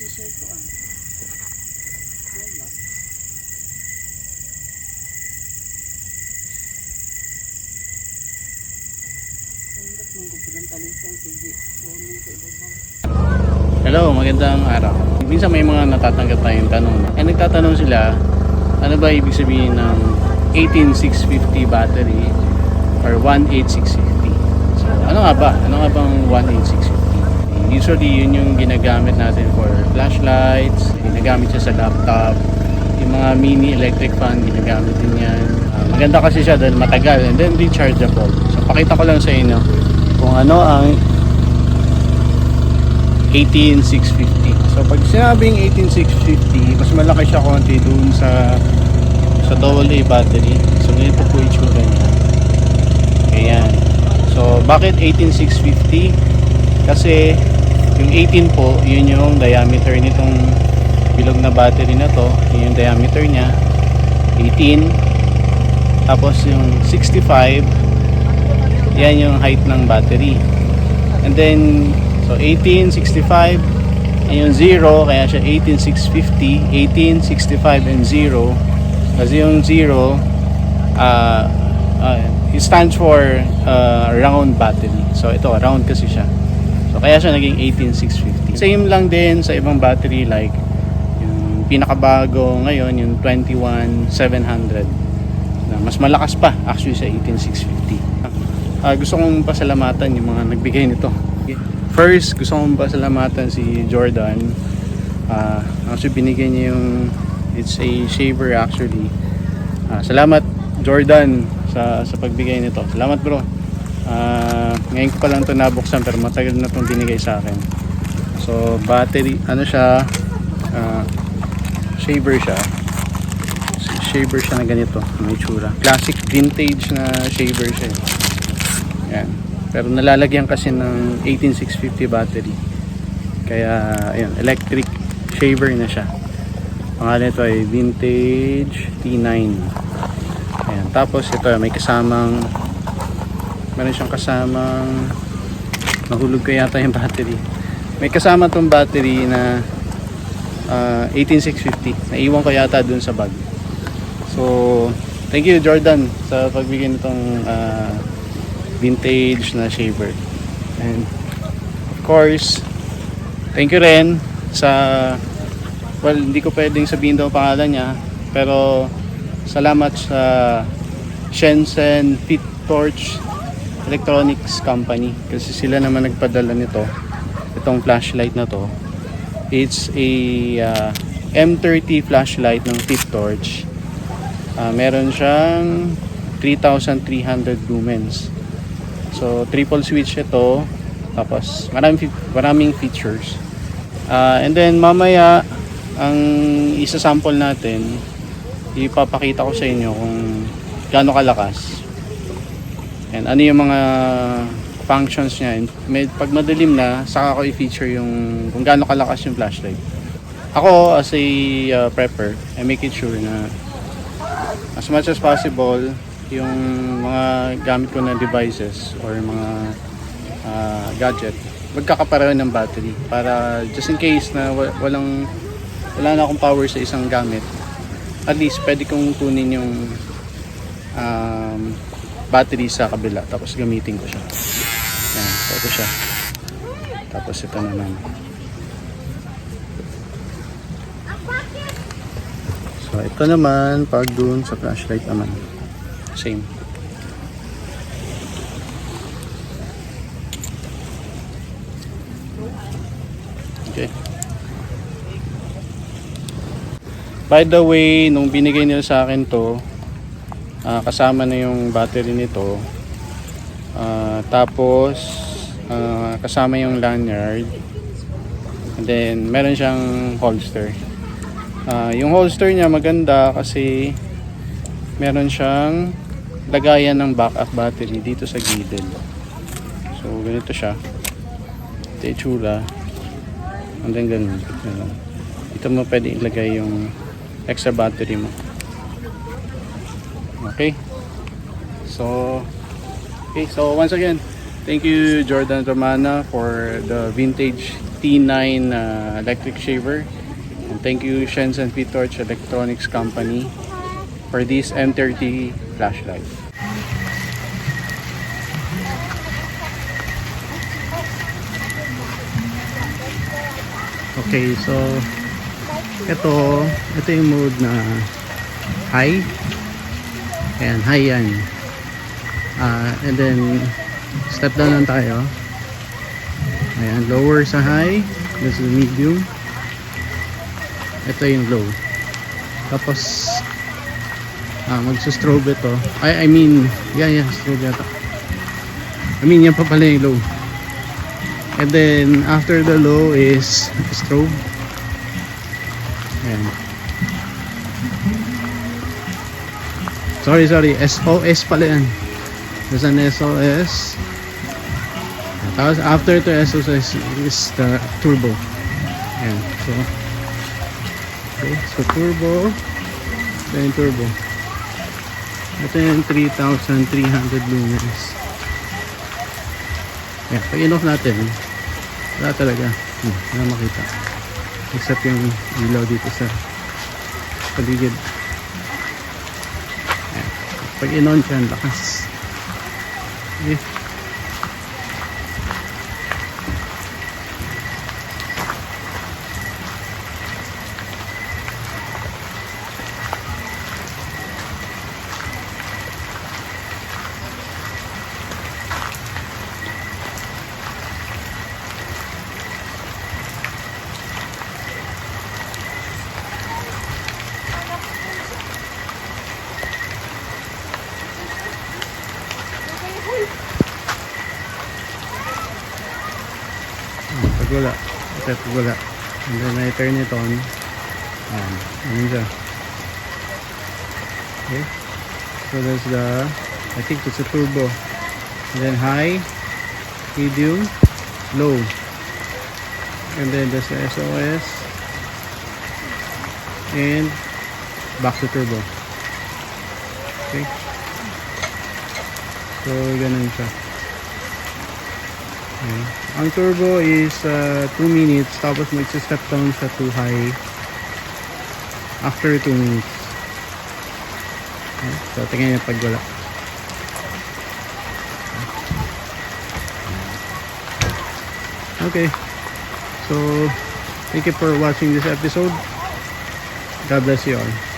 t-shirt ko ah. Yan ba? Hindi mong gupulang talisan. Sige. Huwag ko ibabang. Hello, magandang araw. Minsan may mga natatanggap tayong tanong. Nagtatanong sila, ano ba ibig sabihin ng 18650 battery or 18650? So, ano nga ba? Ano nga bang 18650? Usually, yun yung ginagamit natin for flashlights, ginagamit siya sa laptop, yung mga mini electric fan, ginagamit din yan. Maganda kasi siya dahil matagal and then rechargeable. So, pakita ko lang sa inyo kung ano ang 18650. So pag sinabing 18650, mas malaki siya konti dun sa AA battery. So ganito po itsura niya. Ayan. So bakit 18650? Kasi yung 18 po, yun yung diameter nitong bilog na battery na to. Yun yung diameter niya. 18. Tapos yung 65, yan yung height ng battery. And then so 18, 65, and yung 0, kaya siya 18650, 18, 65, and 0. Kasi yung 0, it stands for round battery. So ito, round kasi siya. So kaya siya naging 18650. Same lang din sa ibang battery like yung pinakabago ngayon, yung 21700. Na mas malakas pa actually sa 18650. Gusto kong pasalamatan yung mga nagbigay nito. First, gusto kong pasalamatan si Jordan. Actually, binigay niya yung, it's a shaver actually. Salamat Jordan sa pagbigay nito. Salamat bro. Ngayon ko pa lang ito nabuksan pero matagal na itong binigay sa akin. So, battery, ano siya, shaver siya. Shaver siya na ganito, may tsura. Classic vintage na shaver siya. Yan. Pero nalalagyan kasi ng 18650 battery. Kaya, ayun, electric shaver na siya. Pangalan ito ay Vintage T9. Ayan. Tapos ito, may kasamang, meron siyang kasamang, nahulog ko yata yung battery. May kasama tong battery na 18650. Naiwan ko yata dun sa bag. So, thank you Jordan sa pagbigay nitong vintage na shaver. And of course, thank you rin sa, well, hindi ko pwedeng sabihin daw pangalan niya, pero salamat sa Shenzhen Fit Torch Electronics Company kasi sila naman nagpadala nito, itong flashlight na to. It's a M30 flashlight ng Fit Torch. Meron siyang 3,300 lumens. So triple switch ito, tapos maraming features. And then mamaya ang isa-sample natin, ipapakita ko sa inyo kung gaano kalakas and ano yung mga functions niya. Pag madilim na, saka ko i-feature yung kung gaano kalakas yung flashlight. Ako as a prepper, I make it sure na as much as possible yung mga gamit ko na devices or mga gadget, magkakapareho ng battery para just in case na wala na akong power sa isang gamit, at least pwede kong kunin yung battery sa kabila tapos gamitin ko siya. Yan, so ito siya. Tapos ito naman. So ito naman pag dun sa flashlight naman. Same. Okay. By the way, nung binigay nila sa akin to, kasama na yung battery nito. Tapos kasama yung lanyard. And then meron siyang holster. Yung holster niya maganda kasi meron siyang lagayan ng backup battery dito sa gilid. So ganito siya. Ito yung tsura. And then ganun. Dito mo pwede ilagay yung extra battery mo. Okay. So once again, Thank you, Jordan Romana, for the vintage T9 electric shaver. And thank you, Shenzhen P-Torch Electronics Company, for this M30 flashlight. Okay, so ito yung mode na high. Ayan, high yan. And then step down lang tayo. Ayan, lower sa high. This is medium. Ito yung low. Tapos magsustrobe ito. I mean, yeah, strobe yata. I mean, yan pa pala yung low. And then after the low is strobe. Ayan. Sorry, SOS pala yan. There's an SOS. Tapos after to SOS is the turbo. Ayan. So, okay. So turbo. Ito yung turbo. Ito yung 3,300 lumens. Ayan. Pag in-off natin, wala talaga. Wala makita. Except yung ilaw dito sa paligid. Ayan. Pag in-on siya, lakas. Okay. Pag wala, pag wala, and then I turn it on. Ayan, ano siya. Okay, so that's the, I think it's a turbo. And then high, medium, low, and then there's the SOS, and back to turbo. Okay, so ganun siya. Okay. Ang turbo is 2 minutes, tapos mag-step down siya to high after 2 minutes. Okay. So tingnan niyo pag wala. Okay, so thank you for watching this episode. God bless you all.